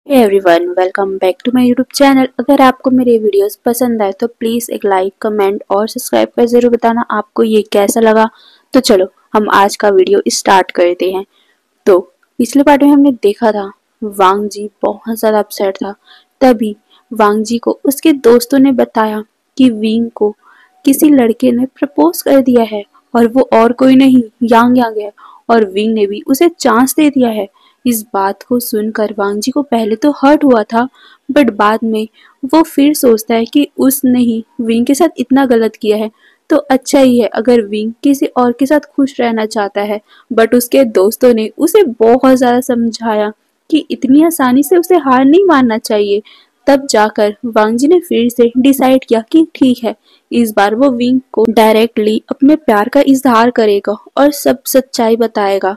Hey everyone, welcome back to my YouTube channel. अगर आपको मेरे वीडियोस पसंद आए तो प्लीज़ एक लाइक, कमेंट और सब्सक्राइब कर ज़रूर बताना आपको ये कैसा लगा। तो चलो हम आज का वीडियो स्टार्ट करते हैं। तो पिछले पार्ट में हमने देखा था वांग जी बहुत ज़्यादा अपसेट था। तभी वांग जी को उसके दोस्तों ने बताया कि विंग को किसी लड़के ने प्रपोज कर दिया है और वो और कोई नहीं यांग यांग है और विंग ने भी उसे चांस दे दिया है। इस बात को सुनकर वांग जी को पहले तो हर्ट हुआ था, बट बाद में वो फिर सोचता है कि उसने ही विंग के साथ इतना गलत किया है तो अच्छा ही है अगर विंग किसी और के साथ खुश रहना चाहता है। बट उसके दोस्तों ने उसे बहुत ज़्यादा समझाया कि इतनी आसानी से उसे हार नहीं मानना चाहिए। तब जाकर वांग जी ने फिर से डिसाइड किया कि ठीक है, इस बार वो विंग को डायरेक्टली अपने प्यार का इजहार करेगा और सब सच्चाई बताएगा।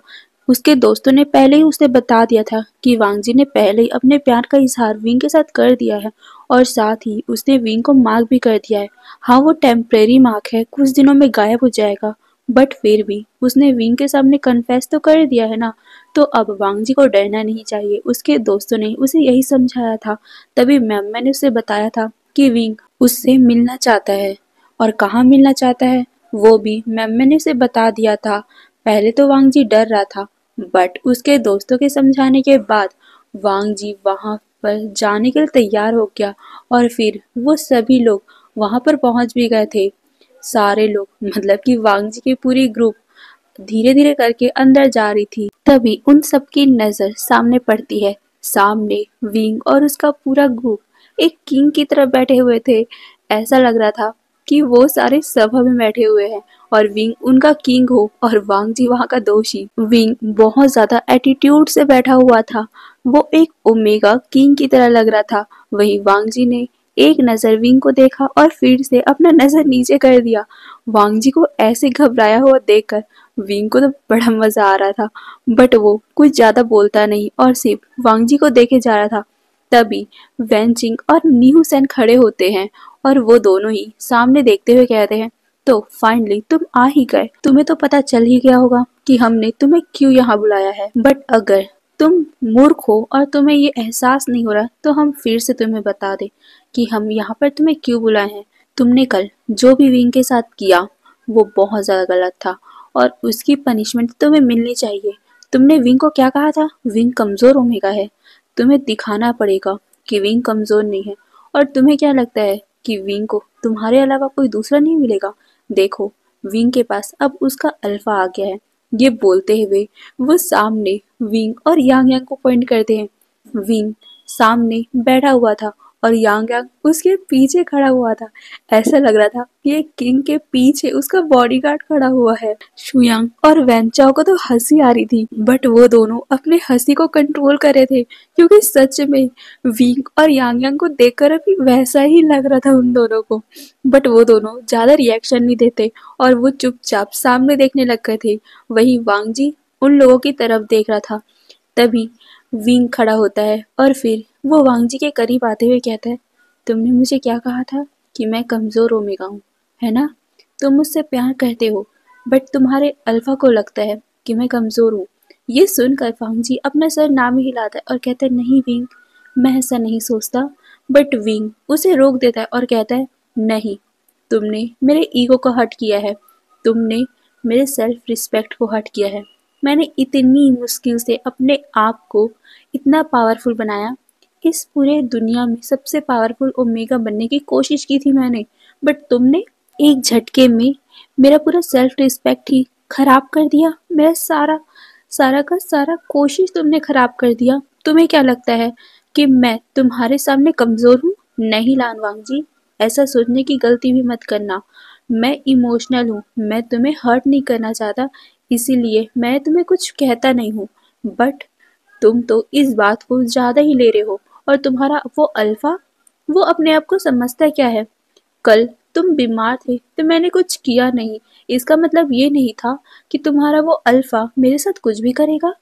उसके दोस्तों ने पहले ही उसे बता दिया था कि वांग जी ने पहले ही अपने प्यार का इजहार विंग के साथ कर दिया है और साथ ही उसने विंग को मार्क भी कर दिया है। हाँ, वो टेम्परेरी मार्क है, कुछ दिनों में गायब हो जाएगा, बट फिर भी उसने विंग के सामने कन्फेस तो कर दिया है ना। तो अब वांग जी को डरना नहीं चाहिए, उसके दोस्तों ने उसे यही समझाया था। तभी मैम ने उसे बताया था कि विंग उससे मिलना चाहता है और कहाँ मिलना चाहता है वो भी मैम ने उसे बता दिया था। पहले तो वांग जी डर रहा था, बट उसके दोस्तों के समझाने के बाद वांग जी वहां पर जाने के लिए तैयार हो गया और फिर वो सभी लोग वहां पर पहुंच भी गए थे। सारे लोग मतलब कि वांग जी की पूरी ग्रुप धीरे धीरे करके अंदर जा रही थी। तभी उन सबकी नजर सामने पड़ती है। सामने विंग और उसका पूरा ग्रुप एक किंग की तरह बैठे हुए थे। ऐसा लग रहा था कि वो सारे सभा में बैठे हुए हैं और विंग उनका किंग हो और वांग जी वहां का दोषी। विंग बहुत ज्यादा एटीट्यूड से बैठा हुआ था, वो एक ओमेगा किंग की तरह लग रहा था। वहीं वांग जी ने एक नजर विंग को देखा और फिर से अपना नजर नीचे कर दिया। वांग जी को ऐसे घबराया हुआ देखकर विंग को तो बड़ा मजा आ रहा था, बट वो कुछ ज्यादा बोलता नहीं और सिर्फ वांग जी को देखे जा रहा था। तभी वेंचिंग और न्यू सेन खड़े होते हैं और वो दोनों ही सामने देखते हुए कहते हैं, तो फाइनली तुम आ ही गए। तुम्हें तो पता चल ही गया होगा कि हमने तुम्हें क्यों यहाँ बुलाया है, बट अगर तुम मूर्ख हो और तुम्हें ये एहसास नहीं हो रहा तो हम फिर से तुम्हें बता दें कि हम यहाँ पर तुम्हें क्यों बुलाए हैं। तुमने कल जो भी विंग के साथ किया वो बहुत ज्यादा गलत था और उसकी पनिशमेंट तुम्हें मिलनी चाहिए। तुमने विंग को क्या कहा था? विंग कमजोर ओमेगा है। तुम्हें दिखाना पड़ेगा कि विंग कमजोर नहीं है। और तुम्हें क्या लगता है कि विंग को तुम्हारे अलावा कोई दूसरा नहीं मिलेगा? देखो, विंग के पास अब उसका अल्फा आ गया है। ये बोलते हुए वो सामने विंग और यांग यांग को पॉइंट करते हैं। विंग सामने बैठा हुआ था और यांग यांग उसके पीछे खड़ा हुआ था। ऐसा लग रहा था कि एक किंग के पीछे उसका बॉडीगार्ड खड़ा हुआ है। शुयांग और वैनचाओ को तो हंसी आ रही थी, बट वो दोनों अपने हंसी को कंट्रोल कर रहे थे क्योंकि सच में विंग और यांग यांग को देखकर अभी वैसा ही लग रहा था उन दोनों को। बट वो दोनों ज्यादा रिएक्शन नहीं देते और वो चुपचाप सामने देखने लग गए थे। वहीं वांग जी उन लोगों की तरफ देख रहा था। तभी विंग खड़ा होता है और फिर वो वांग जी के करीब आते हुए कहता है, तुमने मुझे क्या कहा था कि मैं कमजोर ओमेगा हूँ, है ना? तुम मुझसे प्यार करते हो, बट तुम्हारे अल्फा को लगता है कि मैं कमजोर हूँ। ये सुनकर वांग जी अपना सर ना में हिलाता है और कहता है, नहीं विंग, मैं ऐसा नहीं सोचता। बट विंग उसे रोक देता है और कहता है, नहीं, तुमने मेरे ईगो को हर्ट किया है, तुमने मेरे सेल्फ रिस्पेक्ट को हर्ट किया है। मैंने इतनी मुश्किल से अपने आप को इतना पावरफुल बनाया। इस पूरे दुनिया में सबसे पावरफुल ओमेगा बनने की कोशिश की थी मैंने, बट तुमने एक झटके में मेरा पूरा सेल्फ रिस्पेक्ट ही खराब कर दिया। मेरा सारा सारा का सारा कोशिश तुमने खराब कर दिया। तुम्हें क्या लगता है कि मैं तुम्हारे सामने कमजोर हूँ? नहीं लानवांग जी, ऐसा सोचने की गलती भी मत करना। मैं इमोशनल हूँ, मैं तुम्हें हर्ट नहीं करना चाहता, इसीलिए मैं तुम्हें कुछ कहता नहीं हूँ। बट तुम तो इस बात को ज्यादा ही ले रहे हो और तुम्हारा वो अल्फा, वो अपने आप को समझता क्या है? कल तुम बीमार थे तो मैंने कुछ किया नहीं, इसका मतलब ये नहीं था कि तुम्हारा वो अल्फा मेरे साथ कुछ भी करेगा।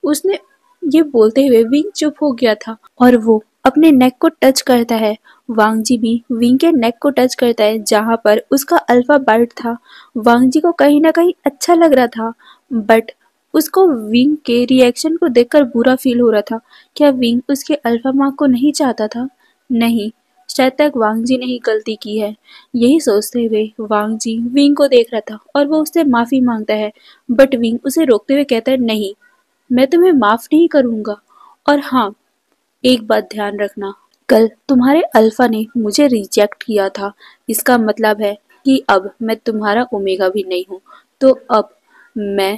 उसने ये बोलते हुए विंग चुप हो गया था और वो अपने नेक को टच करता है। वांग जी भी विंग के नेक को टच करता है जहां पर उसका अल्फा बाइट था। वांग जी को कहीं ना कहीं अच्छा लग रहा था, बट उसको विंग के रिएक्शन को देखकर बुरा फील हो रहा था। क्या विंग उसके अल्फा माँ को नहीं चाहता था? नहीं, शायद तक वांग जी ने ही गलती की है। यही सोचते हुए वांग जी विंग को देख रहा था और वो उससे माफी मांगता है, बट विंग उसे रोकते हुए कहता है, नहीं, मैं तुम्हें माफ नहीं करूंगा। और हाँ, एक बात ध्यान रखना, कल तुम्हारे अल्फा ने मुझे रिजेक्ट किया था, इसका मतलब है कि अब मैं तुम्हारा ओमेगा भी नहीं हूँ, तो अब मैं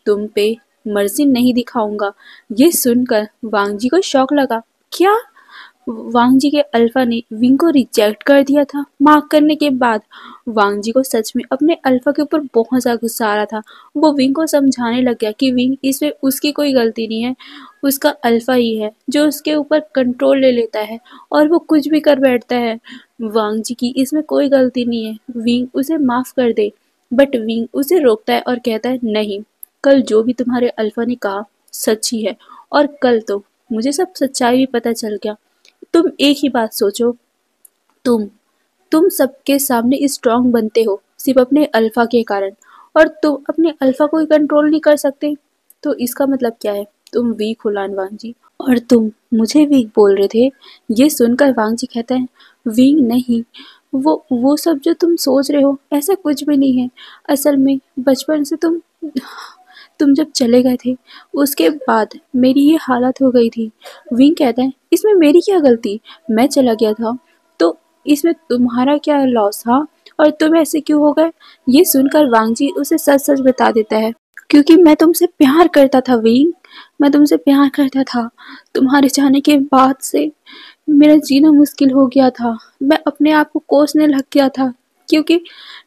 तुम पे मर्जी नहीं दिखाऊंगा। ये सुनकर वांग जी को शौक लगा। क्या वांग जी के अल्फा ने विंग को रिजेक्ट कर दिया था? मार्क करने के बाद वांग जी को सच में अपने अल्फा के ऊपर बहुत ज्यादा गुस्सा आ रहा था। वो विंग को समझाने लग गया कि विंग, इसमें उसकी कोई गलती नहीं है, उसका अल्फा ही है जो उसके ऊपर कंट्रोल ले लेता है और वो कुछ भी कर बैठता है। वांग जी की इसमें कोई गलती नहीं है, विंग उसे माफ कर दे। बट विंग उसे रोकता है और कहता है, नहीं, कल जो भी तुम्हारे अल्फा ने कहा सच ही है, और कल तो मुझे सब सच्चाई भी पता चल गया। तुम एक ही बात सोचो, तुम तुम सबके सामने स्ट्रांग बनते हो सिर्फ अपने अल्फा के कारण, और तुम अपने अल्फा को ही कंट्रोल नहीं कर सकते, तो इसका मतलब क्या है? तुम वीक हो लान वांग जी, और तुम मुझे वीक बोल रहे थे। ये सुनकर वांग जी कहता है, वीक नहीं, वो सब जो तुम सोच रहे हो ऐसा कुछ भी नहीं है। असल में बचपन से तुम जब चले गए थे उसके बाद मेरी ये हालत हो गई थी। विंग कहता है, इसमें मेरी क्या गलती? मैं चला गया था तो इसमें तुम्हारा क्या लॉस था, और तुम ऐसे क्यों हो गए? ये सुनकर वांग जी उसे सच सच बता देता है, क्योंकि मैं तुमसे प्यार करता था विंग, मैं तुमसे प्यार करता था। तुम्हारे जाने के बाद से मेरा जीना मुश्किल हो गया था, मैं अपने आप को कोसने लग गया था, क्योंकि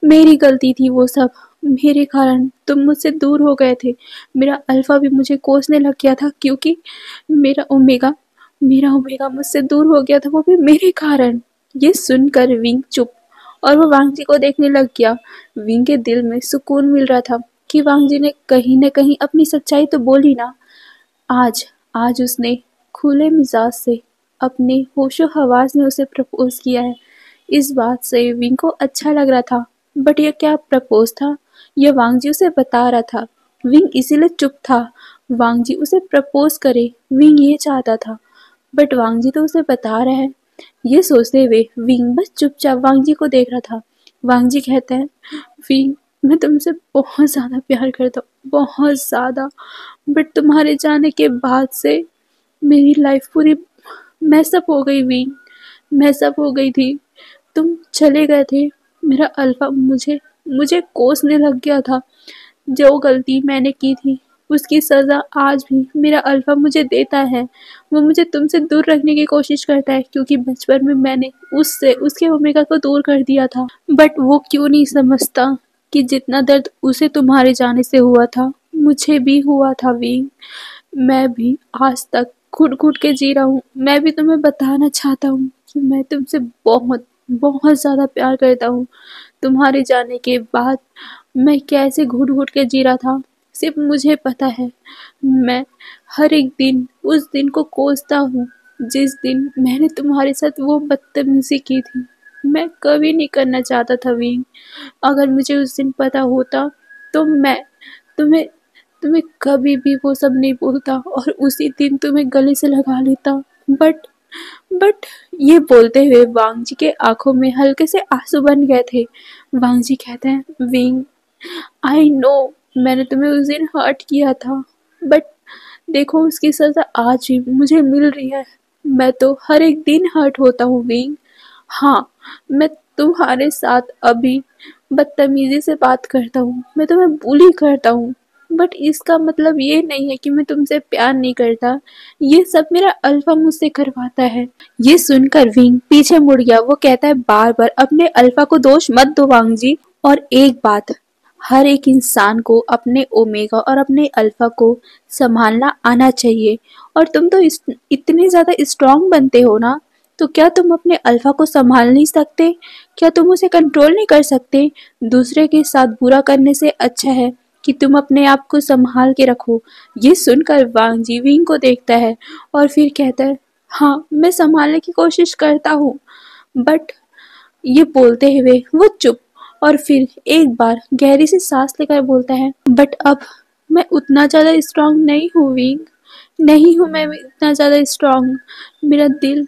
मेरी गलती थी वो सब, मेरे कारण तुम मुझसे दूर हो गए थे। मेरा अल्फा भी मुझे कोसने लग गया था, क्योंकि मेरा ओमेगा मेरा ओमेगा मुझसे दूर हो गया था, वो भी मेरे कारण। ये सुनकर विंग चुप और वो वांग जी को देखने लग गया। विंग के दिल में सुकून मिल रहा था कि वांग जी ने कहीं न कहीं अपनी सच्चाई तो बोली ना। आज आज उसने खुले मिजाज से अपने होशो हवास में उसे प्रपोज किया है। इस बात से विंग को अच्छा लग रहा था, बट ये क्या प्रपोज था? यह वांग जी उसे बता रहा था। विंग इसीलिए चुप था, वांग जी उसे प्रपोज करे, विंग ये चाहता था, बट वांग जी तो उसे बता रहा है। ये सोचते हुए विंग बस चुपचाप वांग जी को देख रहा था। वांग जी कहते हैं, विंग, मैं तुमसे बहुत ज्यादा प्यार करता हूँ, बहुत ज्यादा, बट तुम्हारे जाने के बाद से मेरी लाइफ पूरी मैसअप हो गई विंग, मैसअप हो गई थी। तुम चले गए थे, मेरा अल्फा मुझे मुझे कोसने लग गया था। जो गलती मैंने की थी उसकी सजा आज भी मेरा अल्फा मुझे देता है। वो मुझे तुमसे दूर रखने की कोशिश करता है, क्योंकि बचपन में मैंने उससे उसके ओमेगा को दूर कर दिया था। बट वो क्यों नहीं समझता कि जितना दर्द उसे तुम्हारे जाने से हुआ था मुझे भी हुआ था विंग। मैं भी आज तक घुट घुट के जी रहा हूँ। मैं भी तुम्हें बताना चाहता हूँ कि मैं तुमसे बहुत बहुत ज्यादा प्यार करता हूँ। तुम्हारे जाने के बाद मैं कैसे घुट घुट के जी रहा था सिर्फ मुझे पता है। मैं हर एक दिन उस दिन को कोसता हूँ जिस दिन मैंने तुम्हारे साथ वो बदतमीजी की थी। मैं कभी नहीं करना चाहता था विंग। अगर मुझे उस दिन पता होता तो मैं तुम्हें तुम्हें कभी भी वो सब नहीं बोलता और उसी दिन तुम्हें गले से लगा लेता। बट बट ये बोलते हुए वांग जी के आंखों में हल्के से आंसू बन गए थे। वांग जी कहते हैं, विंग, आई नो मैंने तुम्हें उस दिन हर्ट किया था, बट देखो उसकी सजा आज भी मुझे मिल रही है। मैं तो हर एक दिन हर्ट होता हूँ विंग। हाँ, मैं तुम्हारे साथ अभी बदतमीजी से बात करता हूँ, मैं तुम्हें बुली करता हूँ, बट इसका मतलब ये नहीं है कि मैं तुमसे प्यार नहीं करता। ये सब मेरा अल्फा मुझसे करवाता है। ये सुनकर विंग पीछे मुड़ गया। वो कहता है, बार बार अपने अल्फा को दोष मत दो वांग जी। और एक बात, हर एक इंसान को अपने ओमेगा और अपने अल्फा को संभालना आना चाहिए। और तुम तो इतने ज्यादा स्ट्रांग बनते हो ना, तो क्या तुम अपने अल्फा को संभाल नहीं सकते? क्या तुम उसे कंट्रोल नहीं कर सकते? दूसरे के साथ बुरा करने से अच्छा है कि तुम अपने आप को संभाल के रखो। ये सुनकर वांग जी विंग को देखता है और फिर कहता है, हाँ, मैं संभालने की कोशिश करता हूँ, बट ये बोलते हुए वो चुप और फिर एक बार गहरी सी सांस लेकर बोलता है, बट अब मैं उतना ज़्यादा स्ट्रांग नहीं हूँ विंग, नहीं हूँ मैं इतना ज़्यादा स्ट्रांग। मेरा दिल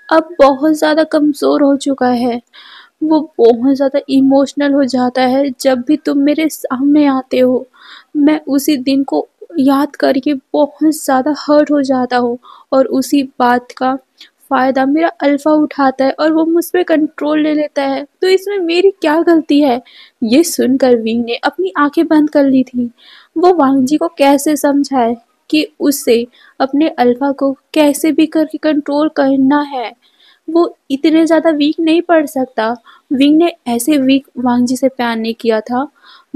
अब बहुत ज़्यादा कमज़ोर हो चुका है। वो बहुत ज़्यादा इमोशनल हो जाता है जब भी तुम मेरे सामने आते हो। मैं उसी दिन को याद करके बहुत ज़्यादा हर्ट हो जाता हूँ और उसी बात का फ़ायदा मेरा अल्फ़ा उठाता है और वो मुझ पे कंट्रोल ले लेता है। तो इसमें मेरी क्या गलती है? ये सुनकर विंग ने अपनी आंखें बंद कर ली थी। वो वांग जी को कैसे समझाए कि उसे अपने अल्फ़ा को कैसे भी करके कंट्रोल करना है। वो इतने ज़्यादा वीक नहीं पड़ सकता। विंग ने ऐसे वीक वांग जी से प्यार नहीं किया था।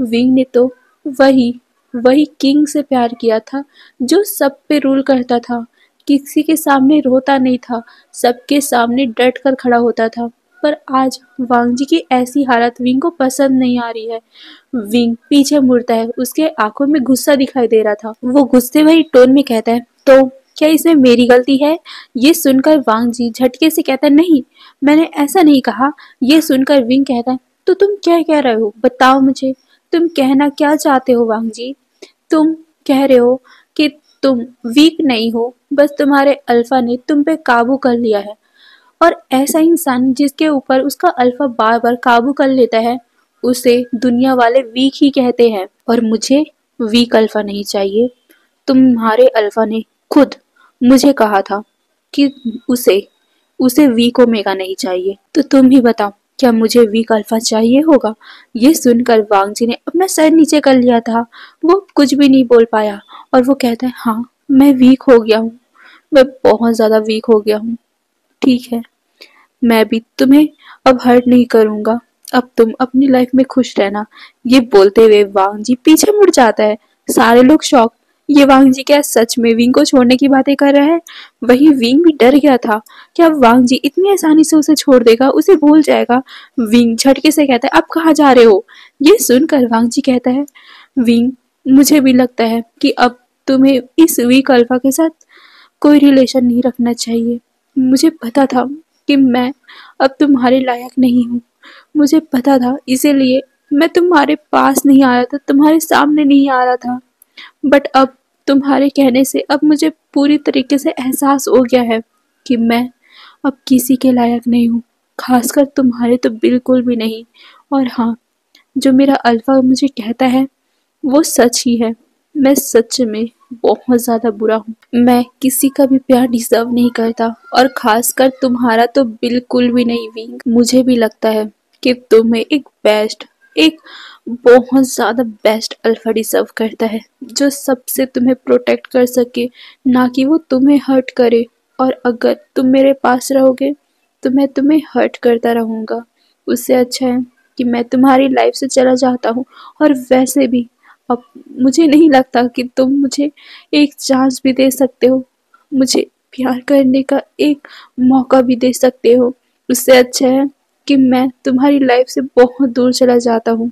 विंग ने तो वही वही किंग से प्यार किया था जो सब पे रूल करता था, किसी के सामने रोता नहीं था, सबके सामने डट कर खड़ा होता था। पर आज वांग जी की ऐसी हालत विंग को पसंद नहीं आ रही है। विंग पीछे मुड़ता है, उसके आंखों में गुस्सा दिखाई दे रहा था। वो गुस्से भरी टोन में कहता है, तो क्या इसमें मेरी गलती है? ये सुनकर वांग जी झटके से कहता है, नहीं, मैंने ऐसा नहीं कहा। ये सुनकर विंग कहता है, तो तुम क्या कह रहे हो? बताओ मुझे, तुम कहना क्या चाहते हो वांग जी? तुम कह रहे हो कि तुम वीक नहीं हो, बस तुम्हारे अल्फा ने तुम पे काबू कर लिया है। और ऐसा इंसान जिसके ऊपर उसका अल्फा बार बार काबू कर लेता है, उसे दुनिया वाले वीक ही कहते हैं। और मुझे वीक अल्फा नहीं चाहिए। तुम्हारे अल्फा ने खुद मुझे कहा था कि उसे उसे वीक ओमेगा नहीं चाहिए। तो तुम ही बताओ, क्या मुझे वीक अल्फा चाहिए होगा? ये सुनकर वांग जी ने अपना सर नीचे कर लिया था। वो कुछ भी नहीं बोल पाया और वो कहता है, हाँ, मैं वीक हो गया हूँ। मैं बहुत ज्यादा वीक हो गया हूँ। ठीक है, मैं भी तुम्हें अब हर्ट नहीं करूंगा। अब तुम अपनी लाइफ में खुश रहना। ये बोलते हुए वांग जी पीछे मुड़ जाता है। सारे लोग शॉक। ये वांग जी क्या सच में विंग को छोड़ने की बातें कर रहा है? वही विंग भी डर गया था। क्या वांग जी इतनी आसानी से उसे छोड़ देगा, उसे भूल जाएगा? विंग झटके से कहता है, अब कहाँ जा रहे हो? ये सुनकर वांग जी कहता है, विंग, मुझे भी लगता है कि अब तुम्हें इस वीक अल्फा के साथ कोई रिलेशन नहीं रखना चाहिए। मुझे पता था कि मैं अब तुम्हारे लायक नहीं हूँ। मुझे पता था, इसीलिए मैं तुम्हारे पास नहीं आ रहा था, तुम्हारे सामने नहीं आ रहा था। बट अब तुम्हारे कहने से अब मुझे पूरी तरीके से एहसास हो गया है कि मैं अब किसी के लायक नहीं हूँ, खासकर तुम्हारे तो बिल्कुल भी नहीं। और हाँ, जो मेरा अल्फा मुझे कहता है वो सच ही है। मैं सच में बहुत ज्यादा बुरा हूँ। मैं किसी का भी प्यार डिजर्व नहीं करता और खासकर तुम्हारा तो बिल्कुल भी नहीं विंग। मुझे भी लगता है कि तुम्हें एक बहुत ज्यादा बेस्ट अल्फा डिजर्व करता है, जो सबसे तुम्हें प्रोटेक्ट कर सके, ना कि वो तुम्हें हर्ट करे। और अगर तुम मेरे पास रहोगे तो मैं तुम्हें हर्ट करता रहूंगा। उससे अच्छा है कि मैं तुम्हारी लाइफ से चला जाता हूँ। और वैसे भी अब मुझे नहीं लगता कि तुम मुझे एक चांस भी दे सकते हो, मुझे प्यार करने का एक मौका भी दे सकते हो। उससे अच्छा है कि मैं तुम्हारी लाइफ से बहुत दूर चला जाता हूँ।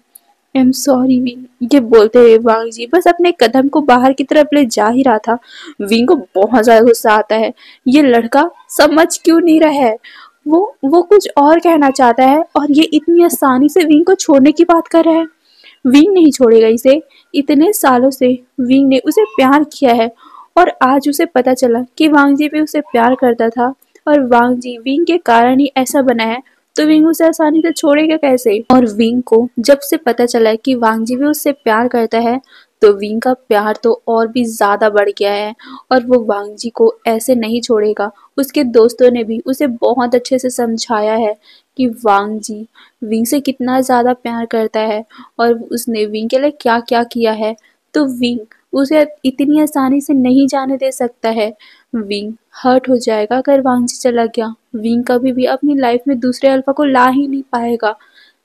I am sorry wing. ये बोलते हुए वांग जी बस अपने कदम को बाहर की तरफ ले जा ही रहा था। विंग को बहुत ज्यादा गुस्सा आता है। ये लड़का समझ क्यों नहीं रहा है? वो कुछ और कहना चाहता है और ये इतनी आसानी से विंग को छोड़ने की बात कर रहा है। विंग नहीं छोड़ेगा इसे। इतने सालों से विंग ने उसे प्यार किया है और आज उसे पता चला कि वांग जी भी उसे प्यार करता था और वांग जी विंग के कारण ही ऐसा बना है। तो विंग उसे आसानी से छोड़ेगा कैसे? और विंग को जब से पता चला है कि वांग जी भी उससे प्यार करता है, तो विंग का प्यार तो और भी ज्यादा बढ़ गया है और वो वांग जी को ऐसे नहीं छोड़ेगा। उसके दोस्तों ने भी उसे बहुत अच्छे से समझाया है कि वांग जी विंग से कितना ज्यादा प्यार करता है और उसने विंग के लिए क्या क्या किया है। तो विंग उसे इतनी आसानी से नहीं जाने दे सकता है। विंग हर्ट हो जाएगा अगर वांग जी चला गया। विंग कभी भी अपनी लाइफ में दूसरे अल्फा को ला ही नहीं पाएगा।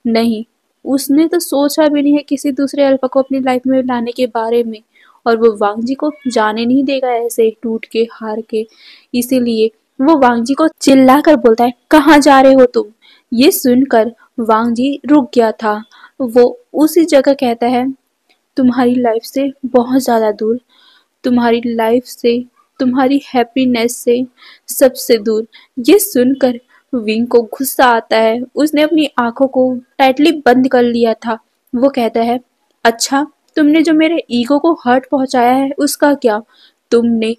नहीं, उसने तो सोचा भी नहीं है किसी दूसरे अल्फा को अपनी लाइफ में लाने के बारे में। और वो वांग जी को जाने नहीं देगा ऐसे टूट के हार के। इसीलिए वो वांग जी को चिल्ला कर बोलता है, कहाँ जा रहे हो तुम? ये सुनकर वांग जी रुक गया था। वो उसी जगह कहता है, तुम्हारी लाइफ से बहुत ज़्यादा दूर, तुम्हारी लाइफ से, तुम्हारी हैप्पीनेस से सबसे दूर। ये सुनकर विंग को गुस्सा आता है। उसने अपनी आंखों को टाइटली बंद कर लिया था। वो कहता है, अच्छा, तुमने जो मेरे ईगो को हर्ट पहुंचाया है उसका क्या? तुमने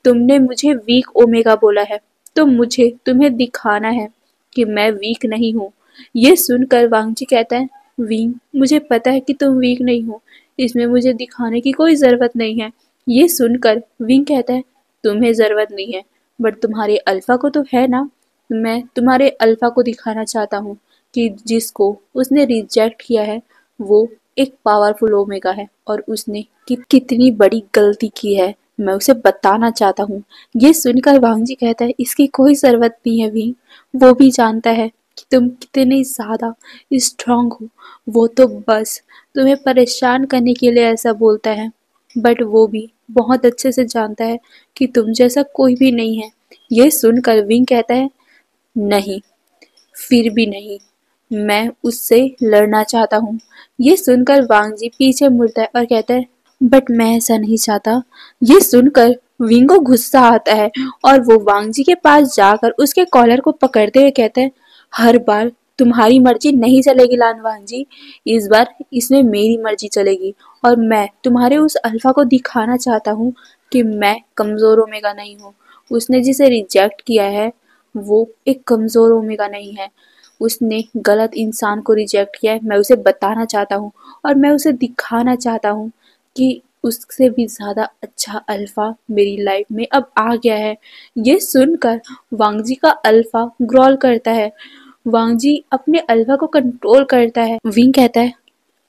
तुमने मुझे वीक ओमेगा बोला है, तो मुझे तुम्हें दिखाना है कि मैं वीक नहीं हूँ। ये सुनकर वांगजी कहता है, विंग, मुझे पता है कि तुम वीक नहीं हो, इसमें मुझे दिखाने की कोई जरूरत नहीं है। ये सुनकर विंग कहता है, तुम्हें जरूरत नहीं है, बट तुम्हारे अल्फा को तो है ना। मैं तुम्हारे अल्फा को दिखाना चाहता हूँ कि जिसको उसने रिजेक्ट किया है वो एक पावरफुल ओमेगा है और उसने कितनी बड़ी गलती की है मैं उसे बताना चाहता हूँ। ये सुनकर वांगजी कहता है, इसकी कोई जरूरत नहीं है विंग, वो भी जानता है कि तुम कितने ज्यादा स्ट्रांग हो। वो तो बस तुम्हें परेशान करने के लिए ऐसा बोलता है, बट वो भी बहुत अच्छे से जानता है कि तुम जैसा कोई भी नहीं है। ये सुनकर विंग कहता है, नहीं, फिर भी नहीं, मैं उससे लड़ना चाहता हूँ। ये सुनकर वांगजी पीछे मुड़ता है और कहता है, बट मैं ऐसा नहीं चाहता। ये सुनकर विंग को गुस्सा आता है और वो वांगजी के पास जाकर उसके कॉलर को पकड़ते हुए कहते हैं, हर बार तुम्हारी मर्जी नहीं चलेगी लान वांगजी, इस बार इसमें मेरी मर्जी चलेगी और मैं तुम्हारे उस अल्फा को दिखाना चाहता हूँ कि मैं कमजोर ओमेगा नहीं हूँ। उसने जिसे रिजेक्ट किया है वो एक कमजोर ओमेगा नहीं है, उसने गलत इंसान को रिजेक्ट किया है। मैं उसे बताना चाहता हूँ और मैं उसे दिखाना चाहता हूँ कि उससे भी ज्यादा अच्छा अल्फा मेरी लाइफ में अब आ गया है। ये सुनकर वांगजी का अल्फा ग्रॉल करता है। वांगजी अपने अल्फा को कंट्रोल करता है। विंग कहता है,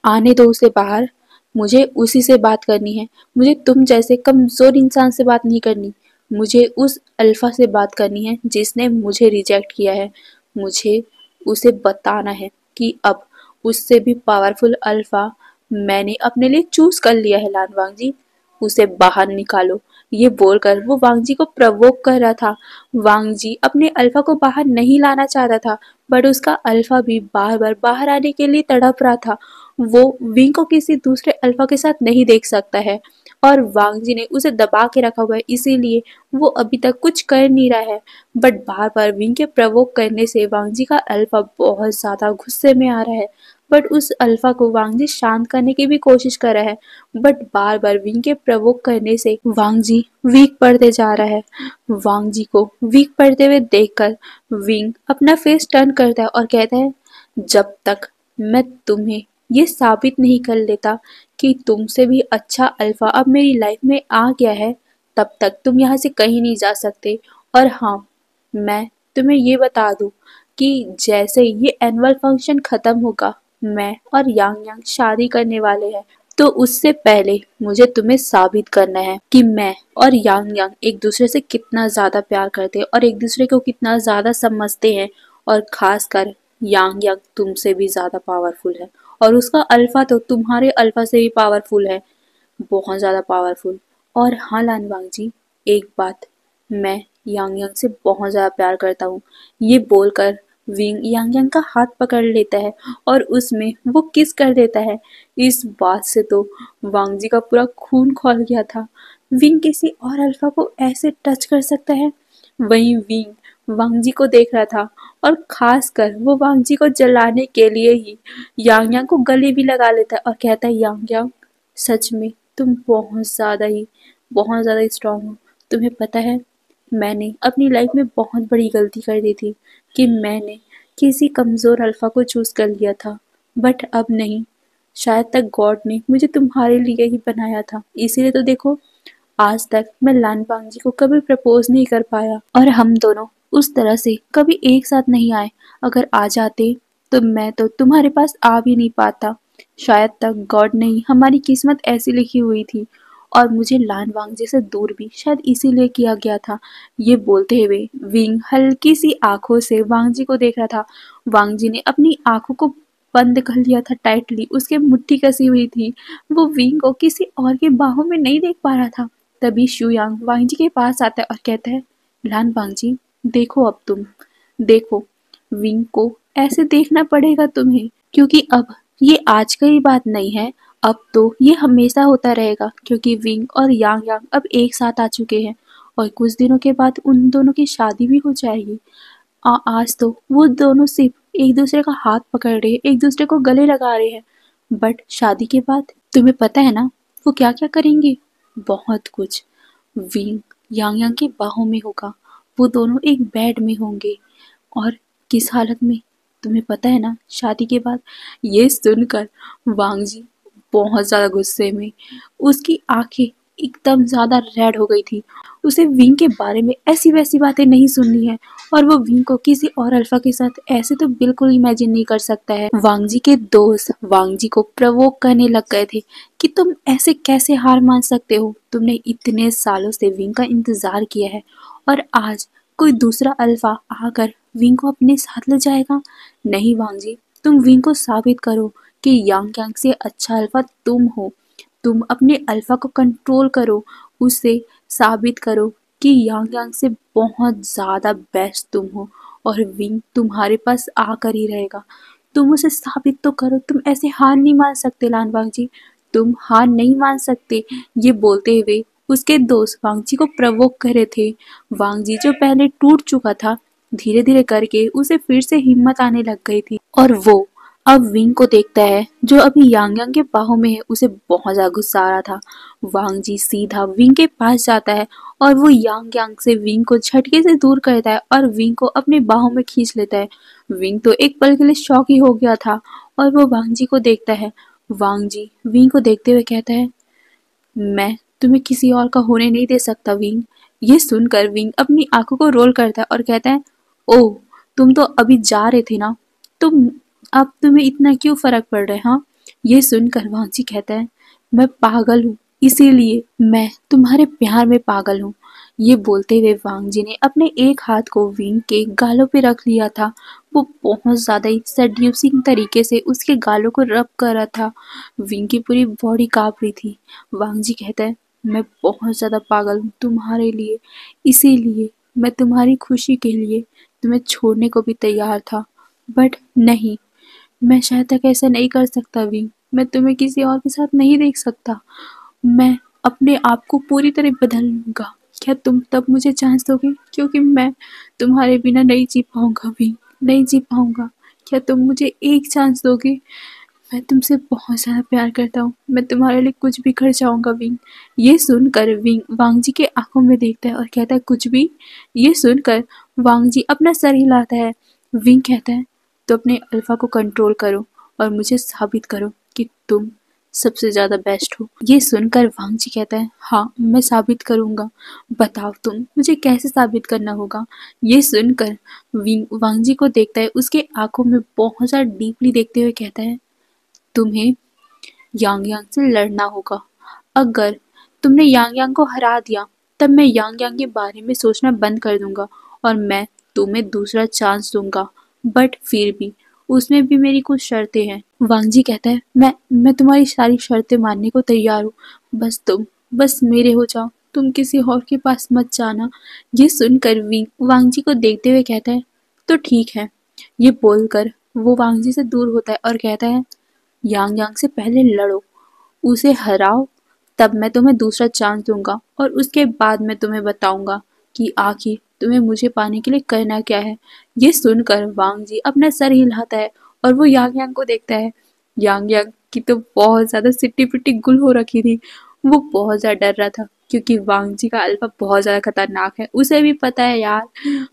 आने दो उसे बाहर, मुझे उसी से बात करनी है। मुझे तुम जैसे कमजोर इंसान से बात नहीं करनी, मुझे उस अल्फा से बात करनी है जिसने मुझे रिजेक्ट किया है। मुझे उसे बताना है कि अब उससे भी पावरफुल अल्फा मैंने अपने लिए चूज कर लिया है लान वांगजी, उसे बाहर निकालो। ये बोलकर वो वांगजी को प्रवोक कर रहा था। वांगजी अपने अल्फा को बाहर नहीं लाना चाहता था, बट उसका अल्फा भी बार बार बाहर आने के लिए तड़प रहा था। वो विंग को किसी दूसरे अल्फा के साथ नहीं देख सकता है और वांगजी ने उसे दबा के रखा हुआ है, इसीलिए वो अभी तक कुछ कर नहीं रहा है। बट बार बार विंग के प्रवोक करने से वांगजी का अल्फा बहुत ज्यादा गुस्से में आ रहा है। बट उस अल्फा को वांगजी शांत करने की भी कोशिश कर रहा है, बट बार बार विंग के प्रवोक करने से वांगजी वीक पड़ते जा रहा है। वांगजी को वीक पड़ते हुए देखकर विंग अपना फेस टर्न करता है और कहता है, जब तक मैं तुम्हें ये साबित नहीं कर लेता कि तुमसे भी अच्छा अल्फा अब मेरी लाइफ में आ गया है, तब तक तुम यहाँ से कहीं नहीं जा सकते। और हाँ, मैं तुम्हें ये बता दूं कि जैसे ये एनुअल फंक्शन खत्म होगा, मैं और यांग यांग शादी करने वाले हैं। तो उससे पहले मुझे तुम्हें साबित करना है कि मैं और यांग यांग एक दूसरे से कितना ज्यादा प्यार करते हैं और एक दूसरे को कितना ज्यादा समझते हैं। और खासकर यांग यांग तुमसे भी ज्यादा पावरफुल है और उसका अल्फा तो तुम्हारे अल्फा से भी पावरफुल है, बहुत ज्यादा पावरफुल। और हाँ लान वांगजी, एक बात, मैं यांग यांग से बहुत ज्यादा प्यार करता हूँ। ये बोलकर विंग यांग यांग का हाथ पकड़ लेता है और उसमें वो किस कर देता है। इस बात से तो वांगजी का पूरा खून खौल गया था। विंग किसी और अल्फा को ऐसे टच कर सकता है? वहीं विंग वांगजी को देख रहा था और खासकर वो वांगजी को जलाने के लिए ही यांग यांग को गले भी लगा लेता है और कहता है, यांग यांग, सच में तुम बहुत ज्यादा स्ट्रांग हो। तुम्हें पता है, मैंने अपनी लाइफ में बहुत बड़ी गलती कर दी थी कि मैंने किसी कमजोर अल्फा को चूज कर लिया था, बट अब नहीं। शायद तक गॉड ने मुझे तुम्हारे लिए ही बनाया था, इसीलिए तो देखो, आज तक मैं लान पांगजी को कभी प्रपोज नहीं कर पाया और हम दोनों उस तरह से कभी एक साथ नहीं आए। अगर आ जाते तो मैं तो तुम्हारे पास आ भी नहीं पाता। शायद तक गॉड ने ही हमारी किस्मत ऐसी लिखी हुई थी और मुझे लान वांगजी से दूर भी शायद इसीलिए किया गया था। ये बोलते हुए विंग हल्की सी आंखों से वांगजी को देख रहा था। वांगजी ने अपनी आंखों को बंद कर लिया था टाइटली, उसके मुट्ठी कसी हुई थी। वो विंग को किसी और के बाहों में नहीं देख पा रहा था। तभी शुयांग वांगजी के पास आता है और कहता है, लान वांगजी, देखो अब तुम देखो, विंग को ऐसे देखना पड़ेगा तुम्हें, क्योंकि अब ये आज का ही बात नहीं है, अब तो ये हमेशा होता रहेगा, क्योंकि विंग और यांग यांग अब एक साथ आ चुके हैं और कुछ दिनों के बाद उन दोनों की शादी भी हो जाएगी। आज तो वो दोनों सिर्फ एक दूसरे का हाथ पकड़ रहे हैं, एक दूसरे को गले लगा रहे हैं, बट शादी के बाद तुम्हें पता है ना वो क्या क्या करेंगे? बहुत कुछ। विंग यांग यांग की बाहों में होगा, वो दोनों एक बेड में होंगे। और किस हालत में? तुम्हें पता है ना शादी के बाद। ये सुनकर वांग जी बहुत ज्यादा गुस्से में, उसकी आंखें एकदम ज्यादा रेड हो गई थी। उसे विंग के बारे में ऐसी वैसी बातें नहीं सुननी है, और वो विंग को किसी और अल्फा के साथ ऐसे तो बिल्कुल इमेजिन नहीं कर सकता है। वांग जी के दोस्त वांग जी को प्रवोक करने लग गए थे कि तुम ऐसे कैसे हार मान सकते हो, तुमने इतने सालों से विंग का इंतजार किया है और आज कोई दूसरा अल्फा आकर विंग को अपने साथ ले जाएगा। नहीं वांग जी, तुम विंग को साबित करो कि यांग यांग से अच्छा अल्फा तुम हो। तुम अपने अल्फा को कंट्रोल करो, उसे साबित करो कि यांग यांग से बहुत ज्यादा बेस्ट तुम हो, और विंग तुम्हारे पास आकर ही रहेगा। तुम उसे साबित तो करो, तुम ऐसे हार नहीं मान सकते लान वांग जी, तुम हार नहीं मान सकते। ये बोलते हुए उसके दोस्त वांग जी को प्रवोक कर रहे थे। वांग जी जो पहले टूट चुका था, धीरे धीरे करके उसे फिर से हिम्मत आने लग गई थी, और वो अब विंग को देखता है जो अभी यांग यांग के बाहों में है। उसे बहुत ज्यादा गुस्सा आ रहा था। वांग जी सीधा विंग के पास जाता है और वो यांग यांग से विंग को झटके से दूर करता है और विंग को अपने बाहों में खींच लेता है। विंग तो एक पल के लिए शॉक ही हो गया था और वो वांग जी को देखता है। वांग जी विंग को देखते हुए कहता है, मैं तुम्हें किसी और का होने नहीं दे सकता विंग। ये सुनकर विंग अपनी आंखों को रोल करता है और कहता है, ओह तुम तो अभी जा रहे थे ना, तुम अब तुम्हें इतना क्यों फर्क पड़ रहा है? हाँ, ये सुनकर वांगजी कहता है, मैं पागल हूँ, इसीलिए मैं तुम्हारे प्यार में पागल हूँ। ये बोलते हुए वांगजी ने अपने एक हाथ को विंग के गालों पे रख लिया था। वो बहुत ज्यादा ही सेड्यूसिंग तरीके से उसके गालों को रब कर रहा था। विंग की पूरी बॉडी कांप रही थी। वांगजी कहता है, मैं बहुत ज्यादा पागल हूँ तुम्हारे लिए, इसीलिए मैं तुम्हारी खुशी के लिए तुम्हें छोड़ने को भी तैयार था, बट नहीं, मैं शायद तक ऐसा नहीं कर सकता विंग। मैं तुम्हें किसी और के साथ नहीं देख सकता। मैं अपने आप को पूरी तरह बदल लूंगा। क्या तुम तब मुझे चांस दोगे? क्योंकि मैं तुम्हारे बिना नहीं जी पाऊंगा विंग, नहीं जी पाऊंगा। क्या तुम मुझे एक चांस दोगे? मैं तुमसे बहुत ज़्यादा प्यार करता हूँ, मैं तुम्हारे लिए कुछ भी कर जाऊंगा विंग। ये सुनकर विंग वांग जी के आंखों में देखता है और कहता है, कुछ भी? ये सुनकर वांग जी अपना सर हिलाता है। विंग कहता है, तो अपने अल्फा को कंट्रोल करो और मुझे साबित करो कि तुम सबसे ज्यादा बेस्ट हो। ये सुनकर वांग जी कहता है, हाँ मैं साबित करूंगा, बताओ तुम मुझे कैसे साबित करना होगा। ये सुनकर विंग वांग जी को देखता है, उसके आंखों में बहुत ज्यादा डीपली देखते हुए कहता है, तुम्हें यांग यांग से लड़ना होगा। अगर तुमने यांग यांग को हरा दिया तब मैं यांग यांग के बारे में सोचना बंद कर दूंगा और मैं तुम्हें दूसरा चांस दूंगा, बट फिर भी उसमें भी मेरी कुछ शर्तें हैं। वांग जी कहता है, मैं तुम्हारी सारी शर्तें मानने को तैयार हूँ, बस तुम बस मेरे हो जाओ, तुम किसी और के पास मत जाना। ये सुनकर वांग जी को देखते हुए कहता है, तो ठीक है। ये बोलकर वो वांग जी से दूर होता है और कहता है, यांग यांग से पहले लड़ो, उसे हराओ, तब मैं तुम्हें दूसरा चांस दूंगा और उसके बाद मैं तुम्हें बताऊंगा कि आखिर तुम्हें मुझे पाने के लिए करना क्या है। ये सुनकर वांग जी अपना सर हिलाता है और वो यांग यांग को देखता है। यांग यांग की तो बहुत ज्यादा सिट्टी पिट्टी गुल हो रखी थी। वो बहुत ज्यादा डर रहा था क्योंकि वांग जी का अल्फा बहुत ज्यादा खतरनाक है। उसे भी पता है यार,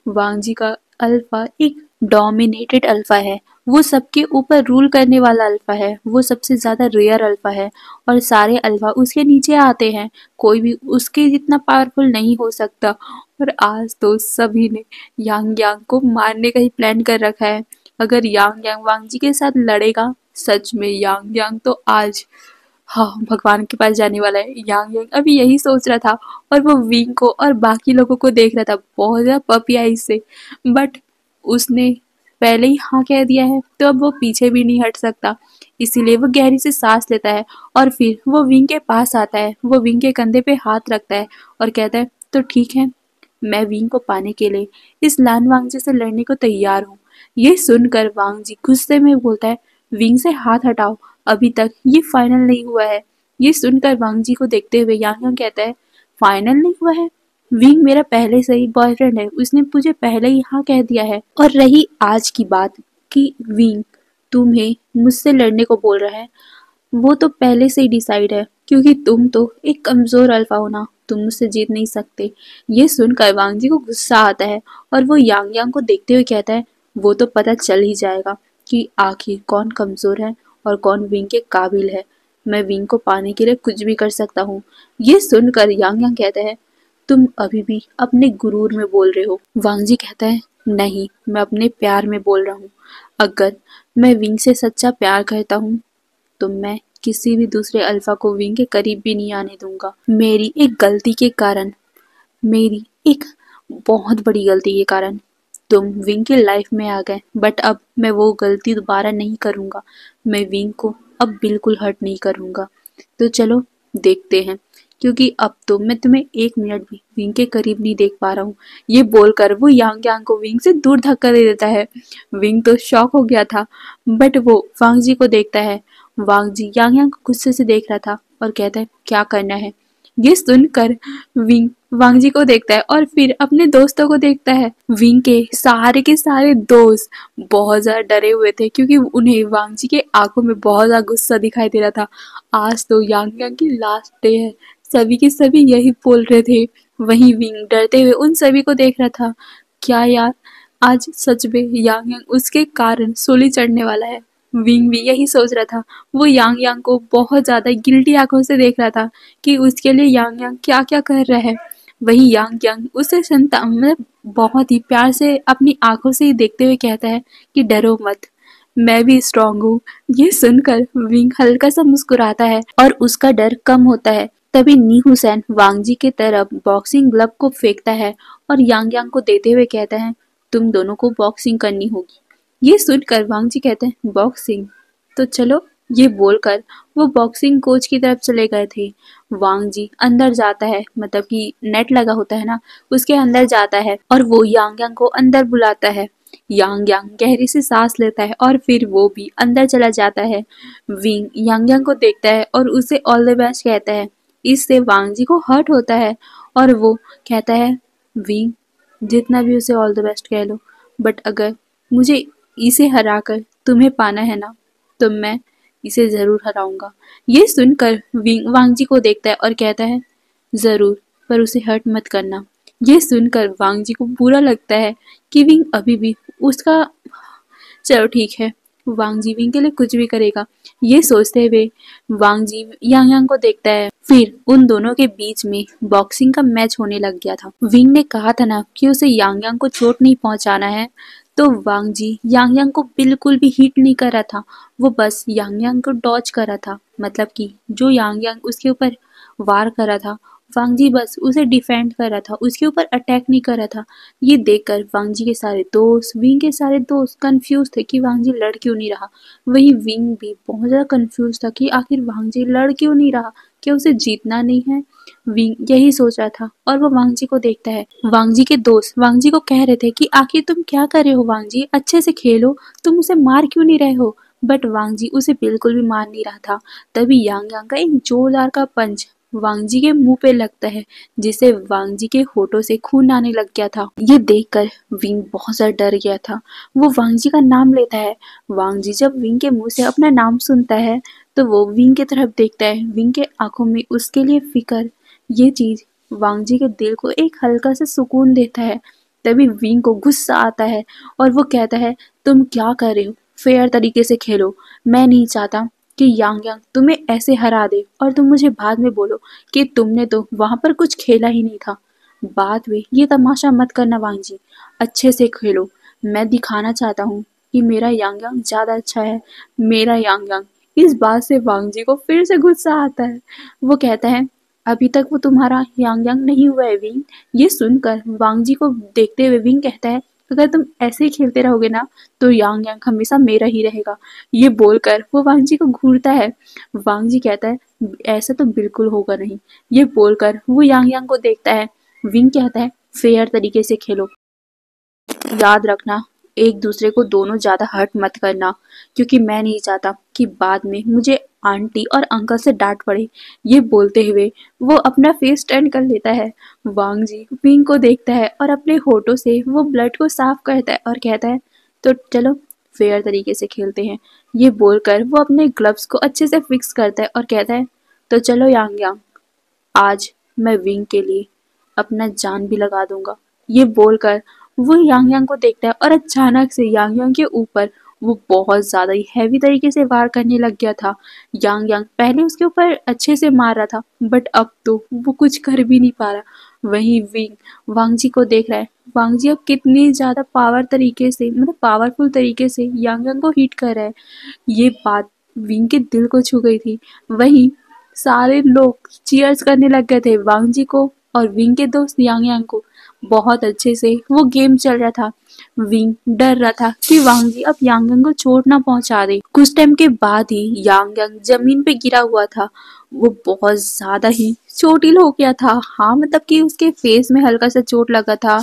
वांग जी का अल्फा एक डोमिनेटेड अल्फा है। वो सबके ऊपर रूल करने वाला अल्फा है। वो सबसे ज्यादा रेयर अल्फा है और सारे अल्फा उसके नीचे आते हैं। कोई भी उसके जितना पावरफुल नहीं हो सकता। और आज तो सभी ने यांग यांग को मारने का ही प्लान कर रखा है। अगर यांग यांग वांग जी के साथ लड़ेगा, सच में यांग यांग तो आज हाँ भगवान के पास जाने वाला है। यांग यांग अभी यही सोच रहा था और वो विंग को और बाकी लोगों को देख रहा था बहुत ज्यादा पपी आई से, बट उसने पहले ही हाँ कह दिया है तो अब वो पीछे भी नहीं हट सकता। इसीलिए वो गहरी से सांस लेता है और फिर वो विंग के पास आता है। वो विंग के कंधे पे हाथ रखता है और कहता है, तो ठीक है, मैं विंग को पाने के लिए इस लान वांगजी से लड़ने को तैयार हूँ। ये सुनकर वांगजी गुस्से में बोलता है, विंग से हाथ हटाओ, अभी तक ये फाइनल नहीं हुआ है। ये सुनकर वांगजी को देखते हुए यांग यांग कहता है, फाइनल नहीं हुआ है? विंग मेरा पहले से ही बॉयफ्रेंड है, उसने मुझे पहले ही हाँ कह दिया है। और रही आज की बात कि विंग तुम्हें मुझसे लड़ने को बोल रहा है, वो तो पहले से ही डिसाइड है, क्योंकि तुम तो एक कमजोर अल्फा हो ना, तुम मुझसे जीत नहीं सकते। ये सुनकर वांग जी को गुस्सा आता है और वो यांग यांग को देखते हुए कहता है, वो तो पता चल ही जाएगा कि आखिर कौन कमजोर है और कौन विंग के काबिल है। मैं विंग को पाने के लिए कुछ भी कर सकता हूँ। ये सुनकर यांग यांग कहता है, तुम अभी भी अपने गुरूर में बोल रहे हो। वांग जी कहता है, नहीं, मैं अपने प्यार में बोल रहा हूँ। अगर मैं विंग से सच्चा प्यार करता हूँ तो मैं किसी भी दूसरे अल्फा को विंग के करीब भी नहीं आने दूंगा। मेरी एक गलती के कारण, मेरी एक बहुत बड़ी गलती के कारण तुम विंग की लाइफ में आ गए, बट अब मैं वो गलती दोबारा नहीं करूंगा। मैं विंग को अब बिल्कुल हर्ट नहीं करूंगा। तो चलो देखते हैं, क्योंकि अब तो मैं तुम्हें 1 मिनट भी विंग के करीब नहीं देख पा रहा हूँ। ये बोलकर वो यांग यांग को विंग से दूर धक्का दे देता है। विंग तो शॉक हो गया था, बट वो वांग जी को देखता है। वांग जी यांग यांग को गुस्से से देख रहा था और कहता है, क्या करना है। ये सुनकर विंग वांग जी को देखता है और फिर अपने दोस्तों को देखता है। विंग के सारे दोस्त बहुत ज्यादा डरे हुए थे, क्योंकि उन्हें वांग जी के आंखों में बहुत ज्यादा गुस्सा दिखाई दे रहा था। आज तो यांग यांग की लास्ट डे है, सभी के सभी यही बोल रहे थे। वहीं विंग डरते हुए उन सभी को देख रहा था। क्या यार, आज सच में यांग यांग उसके कारण सूली चढ़ने वाला है। विंग भी यही सोच रहा था। वो यांग यांग को बहुत ज्यादा गिल्टी आंखों से देख रहा था कि उसके लिए यांग यांग क्या क्या कर रहा है। वही यांग यांग उसे मतलब बहुत ही प्यार से अपनी आंखों से ही देखते हुए कहता है कि डरो मत, मैं भी स्ट्रांग हूँ। ये सुनकर विंग हल्का सा मुस्कुराता है और उसका डर कम होता है। तभी नी हुसैन वांग जी की तरफ बॉक्सिंग ग्लव को फेंकता है और यांग यांग को देते हुए कहता है, तुम दोनों को बॉक्सिंग करनी होगी। ये सुनकर वांग जी कहते हैं, बॉक्सिंग? तो चलो। ये बोलकर वो बॉक्सिंग कोच की तरफ चले गए थे। वांग जी अंदर जाता है, मतलब कि नेट लगा होता है ना, उसके अंदर जाता है और वो यांग यांग को अंदर बुलाता है। यांग यांग गहरी सी सांस लेता है और फिर वो भी अंदर चला जाता है। विंग यांग यांग को देखता है और उसे ऑल द बेस्ट कहता है। इससे वांग जी को हर्ट होता है और वो कहता है, विंग जितना भी उसे ऑल द बेस्ट कह लो, बट अगर मुझे इसे हराकर तुम्हें पाना है ना, तो मैं इसे जरूर हराऊंगा। ये सुनकर विंग वांग जी को देखता है और कहता है, जरूर, पर उसे हर्ट मत करना। ये सुनकर वांग जी को बुरा लगता है कि विंग अभी भी उसका, चलो ठीक है, वांग जी विंग के लिए कुछ भी करेगा। ये सोचते हुए वांग जी यांग यांग को देखता है। फिर उन दोनों के बीच में बॉक्सिंग का मैच होने लग गया था। विंग ने कहा था ना कि उसे यांग यांग को चोट नहीं पहुंचाना है, तो वांग जी यांग यांग को बिल्कुल भी हिट नहीं कर रहा था। वो बस यांग यांग को डॉज कर रहा था, मतलब कि जो यांग यांग उसके ऊपर वार कर रहा था, वांग जी बस उसे डिफेंड कर रहा था, उसके ऊपर अटैक नहीं कर रहा था। ये देखकर वांग जी के सारे दोस्त, विंग के सारे दोस्त कंफ्यूज थे कि वांग जी लड़ क्यों नहीं रहा। वही विंग भी बहुत ज्यादा कंफ्यूज था कि आखिर वांग जी लड़ क्यों नहीं रहा, क्या उसे जीतना नहीं है। विंग यही सोच रहा था और वो वांग जी को देखता है। वांग जी के दोस्त वांग जी को कह रहे थे कि आखिर तुम क्या कर रहे हो वांग जी, अच्छे से खेलो, तुम उसे मार क्यों नहीं रहे हो। बट वांग जी उसे बिल्कुल भी मार नहीं रहा था। तभी यांग यांग का एक जोरदार का पंच वांग जी के मुंह पे लगता है, जिससे वांग जी के होठों से खून आने लग गया था। ये देखकर विंग बहुत ज्यादा डर गया था। वो वांग जी का नाम लेता है। वांग जी जब विंग के मुंह से अपना नाम सुनता है तो वो विंग की तरफ देखता है। विंग के आंखों में उसके लिए फिक्र, ये चीज वांग जी के दिल को एक हल्का सा सुकून देता है। तभी विंग को गुस्सा आता है और वो कहता है, तुम क्या कर रहे हो, फेयर तरीके से खेलो। मैं नहीं चाहता कि यांग यांग तुम्हें ऐसे हरा दे और तुम मुझे बाद में बोलो कि तुमने तो वहां पर कुछ खेला ही नहीं था। बाद में ये तमाशा मत करना वांग जी, अच्छे से खेलो। मैं दिखाना चाहता हूँ कि मेरा यांग यांग ज्यादा अच्छा है, मेरा यांग यांग। इस बात से वांग जी को फिर से गुस्सा आता है। वो कहता है, अभी तक वो तुम्हारा यांग यांग नहीं हुआ है विंग। ये सुनकर वांग जी को देखते हुए विंग कहता है, अगर तुम ऐसे ही खेलते रहोगे ना तो यांग यांग हमेशा मेरा ही रहेगा। ये बोलकर वो वांग जी को घूरता है। वांग जी कहता है, ऐसा तो बिल्कुल होगा नहीं। ये बोलकर वो यांग यांग को देखता है। विंग कहता है, फेयर तरीके से खेलो, याद रखना एक दूसरे को दोनों ज्यादा हर्ट मत करना, क्योंकि मैं नहीं चाहता कि बाद में मुझे आंटी और अंकल से डांट पड़े। ये बोलते हुए वो अपना फेस टर्न कर लेता है। वांग जी विंग को देखता है और अपने होठों से वो ब्लड को साफ करता है और कहता है, तो चलो फेयर तरीके से खेलते हैं। ये बोलकर वो अपने ग्लव्स को अच्छे से फिक्स करता है और कहता है, तो चलो यांग यांग, आज मैं विंग के लिए अपना जान भी लगा दूंगा। ये बोलकर वो यांग यांग को देखता है और अचानक से यांग यांग के ऊपर वो बहुत ज्यादा ही हैवी तरीके से वार करने लग गया था। यांग यांग पहले उसके ऊपर अच्छे से मार रहा था, बट अब तो वो कुछ कर भी नहीं पा रहा। वहीं विंग वांग जी को देख रहा है। वांग जी अब कितनी ज्यादा पावरफुल तरीके से यांग यांग को हिट कर रहा है। ये बात विंग के दिल को छू गई थी। वहीं सारे लोग चीयर्स करने लग गए थे वांग जी को और विंग के दोस्त यांग यांग को। बहुत अच्छे से वो गेम चल रहा था। विंग डर रहा था कि वांग जी अब यांग यांग को चोट ना पहुंचा दे। कुछ टाइम के बाद ही यांग यांग जमीन पे गिरा हुआ था। वो बहुत ज्यादा ही चोटिल हो गया था। हाँ, मतलब कि उसके फेस में हल्का सा चोट लगा था,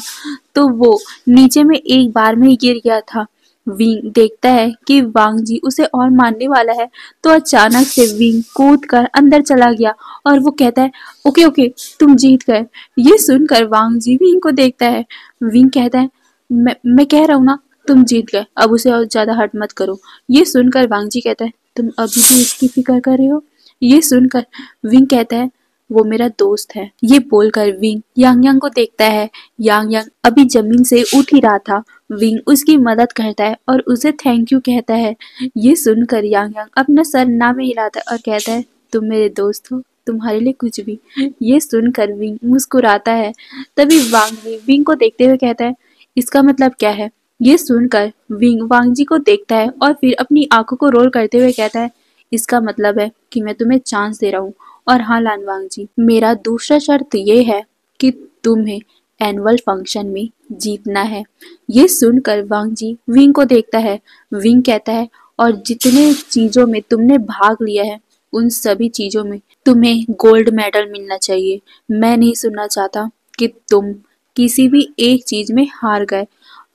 तो वो नीचे में एक बार में ही गिर गया था। विंग देखता है कि वांग जी उसे और मारने वाला है, तो अचानक से विंग कूद कर अंदर चला गया और वो कहता है, ओके ओके, तुम जीत गए। ये सुनकर वांग जी विंग को देखता है। विंग कहता है, मैं कह रहा हूँ ना, तुम जीत गए, अब उसे और ज्यादा हर्ट मत करो। ये सुनकर वांग जी कहता है, तुम अभी भी इसकी फिक्र कर रहे हो? ये सुनकर विंग कहता है, वो मेरा दोस्त है। ये बोलकर विंग यांग यांग को देखता है। यांग यांग अभी जमीन से उठ ही रहा था। विंग उसकी मदद करता है और उसे थैंक यू कहता है। ये सुनकर यांग यांग अपना सर ना में हिलाता है और कहता है, तुम मेरे दोस्त हो, तुम्हारे लिए कुछ भी। ये सुनकर विंग मुस्कुराता है। तभी वांग जी विंग को देखते हुए कहता है, इसका मतलब क्या है? ये सुनकर विंग वांग जी को देखता है और फिर अपनी आंखों को रोल करते हुए कहता है, इसका मतलब है कि मैं तुम्हें चांस दे रहा हूँ। और हाँ लानवांग जी, मेरा दूसरा शर्त ये है कि तुम्हें एनुअल फंक्शन में जीतना है। ये सुनकर वांग जी विंग को देखता है। विंग कहता है, और जितने चीजों में तुमने भाग लिया है उन सभी चीजों में तुम्हें गोल्ड मेडल मिलना चाहिए। मैं नहीं सुनना चाहता कि तुम किसी भी एक चीज में हार गए।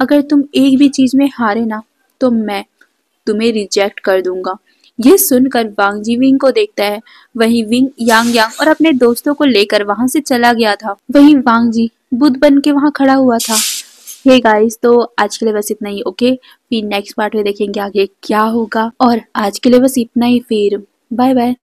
अगर तुम एक भी चीज में हारे ना, तो मैं तुम्हें रिजेक्ट कर दूंगा। ये सुनकर वांग जी विंग को देखता है। वहीं विंग यांग यांग और अपने दोस्तों को लेकर वहां से चला गया था। वहीं वांग जी बुद्ध बन के वहां खड़ा हुआ था। हे गाइस, तो आज के लिए बस इतना ही। ओके, फिर नेक्स्ट पार्ट में देखेंगे आगे क्या होगा। और आज के लिए बस इतना ही। फिर बाय बाय।